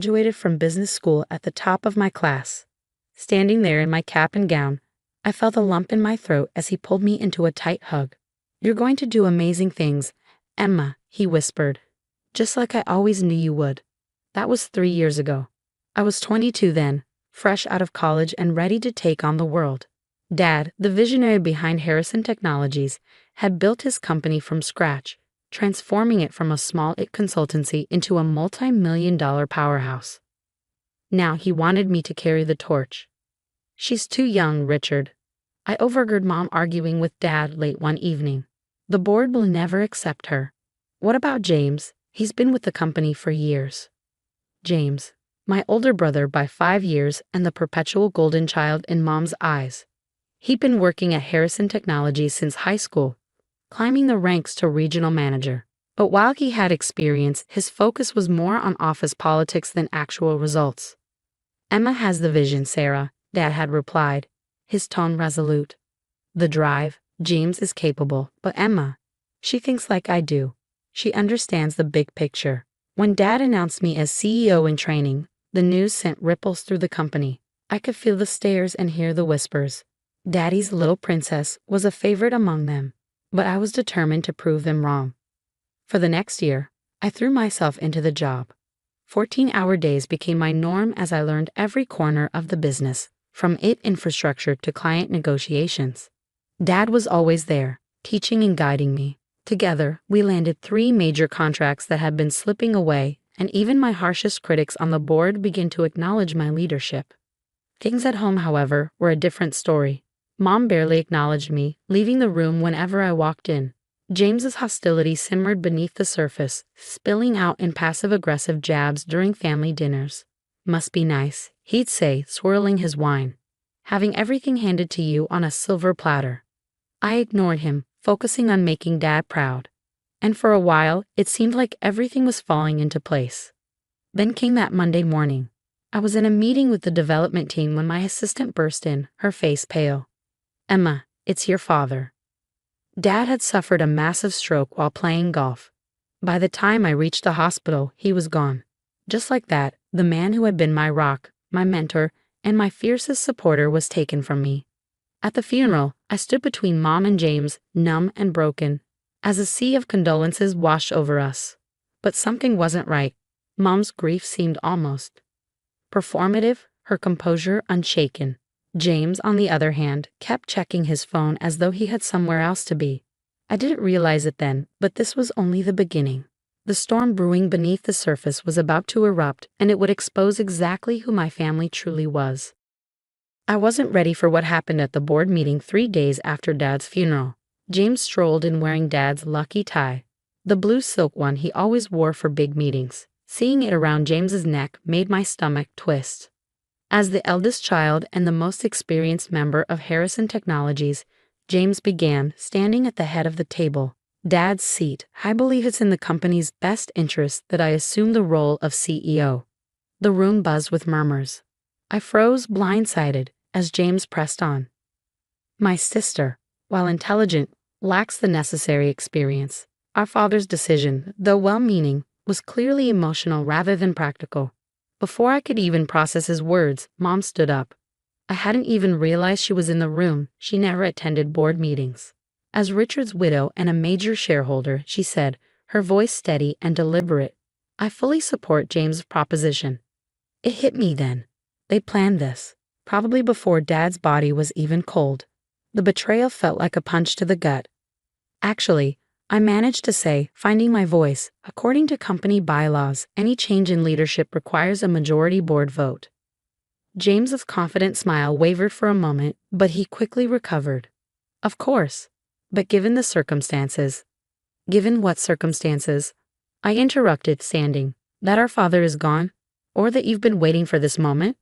Graduated from business school at the top of my class. Standing there in my cap and gown, I felt a lump in my throat as he pulled me into a tight hug. "You're going to do amazing things, Emma," he whispered. "Just like I always knew you would." That was 3 years ago. I was 22 then, fresh out of college and ready to take on the world. Dad, the visionary behind Harrison Technologies, had built his company from scratch, transforming it from a small consultancy into a multi-million-dollar powerhouse. Now he wanted me to carry the torch. "She's too young, Richard." I overheard Mom arguing with Dad late one evening. "The board will never accept her." "What about James? He's been with the company for years." James, my older brother by 5 years and the perpetual golden child in Mom's eyes. He'd been working at Harrison Technologies since high school, climbing the ranks to regional manager. But while he had experience, his focus was more on office politics than actual results. "Emma has the vision, Sarah," Dad had replied, his tone resolute. "The drive. James is capable, but Emma, she thinks like I do. She understands the big picture." When Dad announced me as CEO in training, the news sent ripples through the company. I could feel the stares and hear the whispers. Daddy's little princess was a favorite among them, but I was determined to prove them wrong. For the next year, I threw myself into the job. 14-hour days became my norm as I learned every corner of the business, from infrastructure to client negotiations. Dad was always there, teaching and guiding me. Together, we landed 3 major contracts that had been slipping away, and even my harshest critics on the board began to acknowledge my leadership. Things at home, however, were a different story. Mom barely acknowledged me, leaving the room whenever I walked in. James's hostility simmered beneath the surface, spilling out in passive-aggressive jabs during family dinners. "Must be nice," he'd say, swirling his wine. "Having everything handed to you on a silver platter." I ignored him, focusing on making Dad proud. And for a while, it seemed like everything was falling into place. Then came that Monday morning. I was in a meeting with the development team when my assistant burst in, her face pale. "Emma, it's your father." Dad had suffered a massive stroke while playing golf. By the time I reached the hospital, he was gone. Just like that, the man who had been my rock, my mentor, and my fiercest supporter was taken from me. At the funeral, I stood between Mom and James, numb and broken, as a sea of condolences washed over us. But something wasn't right. Mom's grief seemed almost performative, her composure unshaken. James, on the other hand, kept checking his phone as though he had somewhere else to be. I didn't realize it then, but this was only the beginning. The storm brewing beneath the surface was about to erupt, and it would expose exactly who my family truly was. I wasn't ready for what happened at the board meeting 3 days after Dad's funeral. James strolled in wearing Dad's lucky tie, the blue silk one he always wore for big meetings. Seeing it around James's neck made my stomach twist. As the eldest child and the most experienced member of Harrison Technologies, James began, standing at the head of the table. "Dad's seat. I believe it's in the company's best interest that I assume the role of CEO." The room buzzed with murmurs. I froze, blindsided, as James pressed on. "My sister, while intelligent, lacks the necessary experience. Our father's decision, though well-meaning, was clearly emotional rather than practical." Before I could even process his words, Mom stood up. I hadn't even realized she was in the room. She never attended board meetings. As Richard's widow and a major shareholder, she said, her voice steady and deliberate, "I fully support James' proposition." It hit me then. They planned this, probably before Dad's body was even cold. The betrayal felt like a punch to the gut. Actually, I managed to say, finding my voice, according to company bylaws, any change in leadership requires a majority board vote. James's confident smile wavered for a moment, but he quickly recovered. "Of course. But given the circumstances." "Given what circumstances?" I interrupted, standing. "That our father is gone? Or that you've been waiting for this moment?"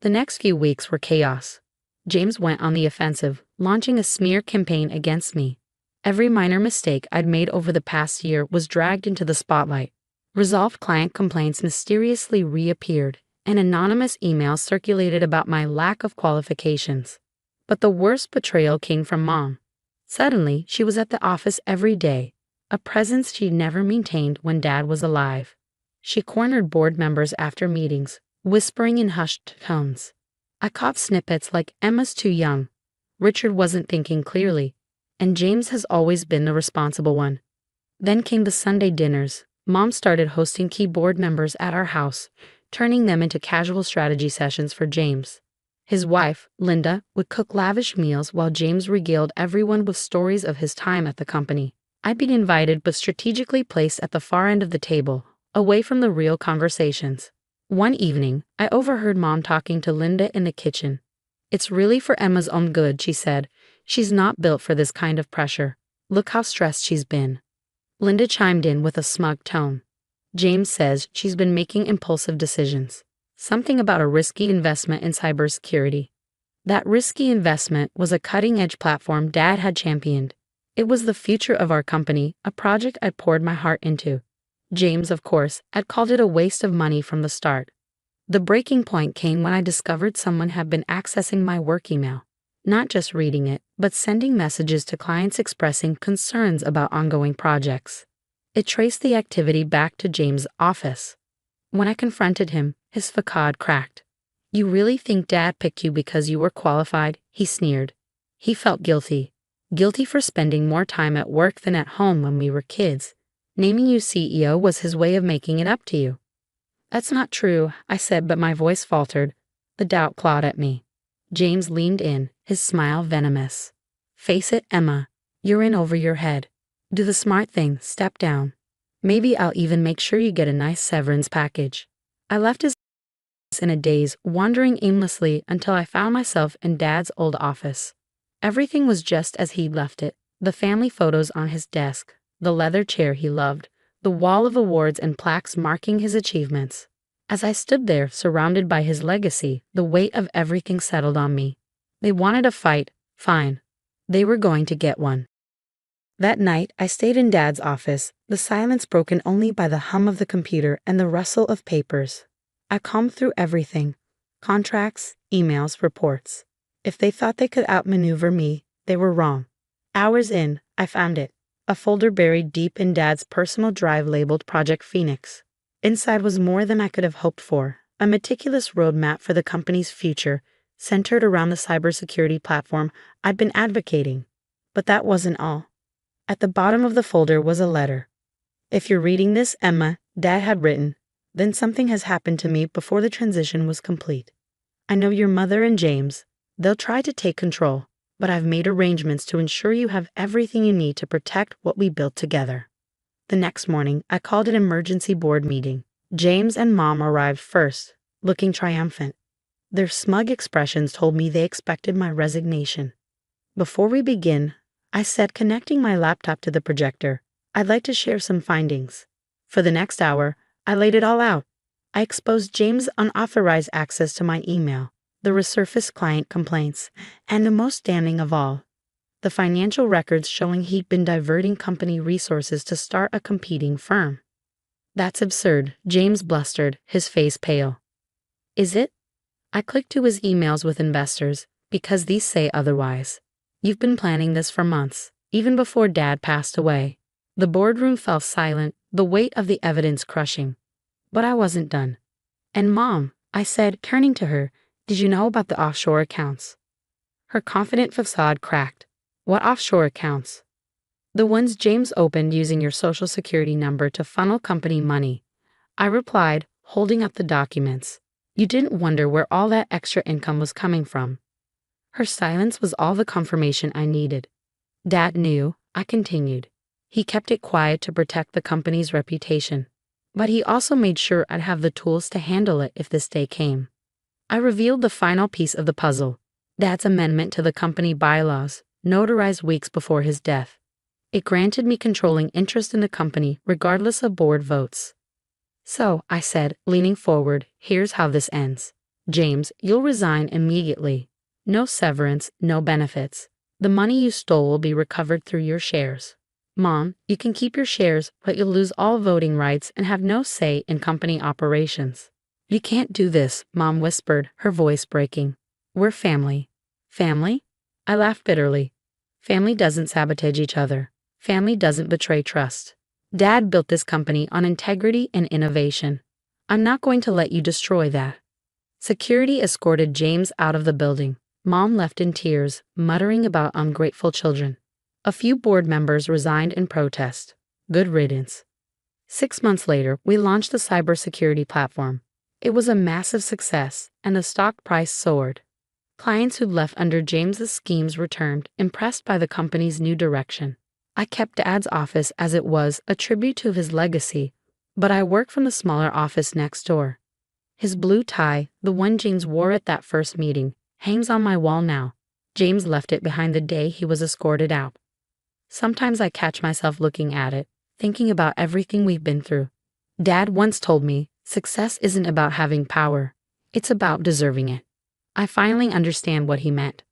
The next few weeks were chaos. James went on the offensive, launching a smear campaign against me. Every minor mistake I'd made over the past year was dragged into the spotlight. Resolved client complaints mysteriously reappeared, and anonymous emails circulated about my lack of qualifications. But the worst betrayal came from Mom. Suddenly, she was at the office every day, a presence she'd never maintained when Dad was alive. She cornered board members after meetings, whispering in hushed tones. I caught snippets like Emma's too young, Richard wasn't thinking clearly, and James has always been the responsible one. Then came the Sunday dinners. Mom started hosting key board members at our house, turning them into casual strategy sessions for James. His wife, Linda, would cook lavish meals while James regaled everyone with stories of his time at the company. I'd been invited but strategically placed at the far end of the table, away from the real conversations. One evening, I overheard Mom talking to Linda in the kitchen. "It's really for Emma's own good," she said. "She's not built for this kind of pressure. Look how stressed she's been." Linda chimed in with a smug tone. "James says she's been making impulsive decisions. Something about a risky investment in cybersecurity." That risky investment was a cutting-edge platform Dad had championed. It was the future of our company, a project I'd poured my heart into. James, of course, had called it a waste of money from the start. The breaking point came when I discovered someone had been accessing my work email. Not just reading it, but sending messages to clients expressing concerns about ongoing projects. It traced the activity back to James' office. When I confronted him, his facade cracked. "You really think Dad picked you because you were qualified?" he sneered. He felt guilty. Guilty for spending more time at work than at home when we were kids. Naming you CEO was his way of making it up to you. "That's not true," I said, but my voice faltered. The doubt clawed at me. James leaned in, his smile venomous. "Face it, Emma. You're in over your head. Do the smart thing, step down. Maybe I'll even make sure you get a nice severance package." I left his in a daze, wandering aimlessly until I found myself in Dad's old office. Everything was just as he'd left it. The family photos on his desk, the leather chair he loved, the wall of awards and plaques marking his achievements. As I stood there, surrounded by his legacy, the weight of everything settled on me. They wanted a fight, fine. They were going to get one. That night, I stayed in Dad's office, the silence broken only by the hum of the computer and the rustle of papers. I combed through everything: contracts, emails, reports. If they thought they could outmaneuver me, they were wrong. Hours in, I found it. A folder buried deep in Dad's personal drive labeled Project Phoenix. Inside was more than I could have hoped for, a meticulous roadmap for the company's future, centered around the cybersecurity platform I'd been advocating. But that wasn't all. At the bottom of the folder was a letter. "If you're reading this, Emma," Dad had written, "then something has happened to me before the transition was complete. I know your mother and James. They'll try to take control, but I've made arrangements to ensure you have everything you need to protect what we built together." The next morning, I called an emergency board meeting. James and Mom arrived first, looking triumphant. Their smug expressions told me they expected my resignation. "Before we begin," I said, connecting my laptop to the projector, "I'd like to share some findings." For the next hour, I laid it all out. I exposed James' unauthorized access to my email, the resurfaced client complaints, and the most damning of all, the financial records showing he'd been diverting company resources to start a competing firm. "That's absurd," James blustered, his face pale. "Is it?" I clicked to his emails with investors, "because these say otherwise. You've been planning this for months, even before Dad passed away." The boardroom fell silent, the weight of the evidence crushing. But I wasn't done. "And Mom," I said, turning to her, "did you know about the offshore accounts?" Her confident facade cracked. "What offshore accounts?" "The ones James opened using your social security number to funnel company money," I replied, holding up the documents. "You didn't wonder where all that extra income was coming from." Her silence was all the confirmation I needed. "Dad knew," I continued. "He kept it quiet to protect the company's reputation. But he also made sure I'd have the tools to handle it if this day came." I revealed the final piece of the puzzle: Dad's amendment to the company bylaws, notarized weeks before his death. It granted me controlling interest in the company regardless of board votes. "So," I said, leaning forward, "here's how this ends. James, you'll resign immediately. No severance, no benefits. The money you stole will be recovered through your shares. Mom, you can keep your shares, but you'll lose all voting rights and have no say in company operations." "You can't do this," Mom whispered, her voice breaking. "We're family." "Family?" I laughed bitterly. "Family doesn't sabotage each other. Family doesn't betray trust. Dad built this company on integrity and innovation. I'm not going to let you destroy that. Security escorted James out of the building. Mom left in tears, muttering about ungrateful children. A few board members resigned in protest. Good riddance. 6 months later, we launched the cybersecurity platform. It was a massive success, and the stock price soared. Clients who'd left under James's schemes returned, impressed by the company's new direction. I kept Dad's office as it was, a tribute to his legacy, but I worked from the smaller office next door. His blue tie, the one James wore at that first meeting, hangs on my wall now. James left it behind the day he was escorted out. Sometimes I catch myself looking at it, thinking about everything we've been through. Dad once told me, success isn't about having power, it's about deserving it. I finally understand what he meant.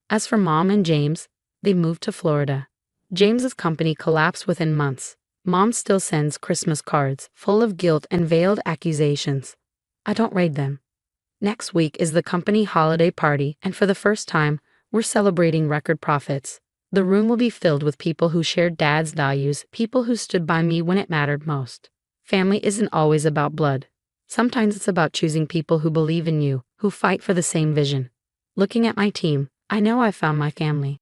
As for Mom and James, they moved to Florida. James's company collapsed within months. Mom still sends Christmas cards, full of guilt and veiled accusations. I don't read them. Next week is the company holiday party, and for the first time, we're celebrating record profits. The room will be filled with people who shared Dad's values, people who stood by me when it mattered most. Family isn't always about blood. Sometimes it's about choosing people who believe in you, who fight for the same vision. Looking at my team, I know I've found my family.